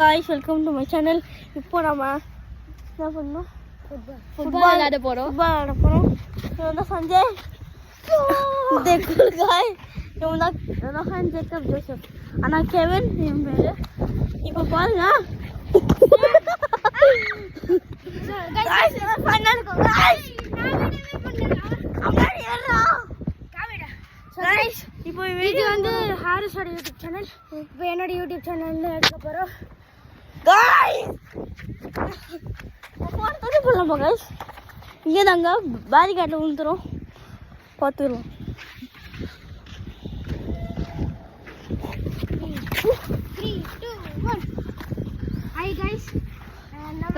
guys, welcome to my channel. இப்போ நம்ம என்ன பண்ணோம்? ஃபுட்பால் விளையாட போறோம். இவன் தான் சஞ்சய். देखो guys, இவன் தான் ரோஹன் ஜேக்கப் ஜோசப். ஆனா கெவின் இவன் பேரு. இப்போ பாருங்க. guys, நான் ஃபைனல் கோ guys. அம்மா ஏறா. காமெடா. guys, இப்போ வீடியோ வந்து ஹாரிஸோட யூடியூப் சேனல். இப்போ என்னோட யூடியூப் சேனல்ல எடுக்க போறோம். guys போறதே போலாம் guys இங்க தாங்க பேரிகார்ட்ல விழுந்துரும் பாத்துறோம் 3 2 1 hi guys நம்ம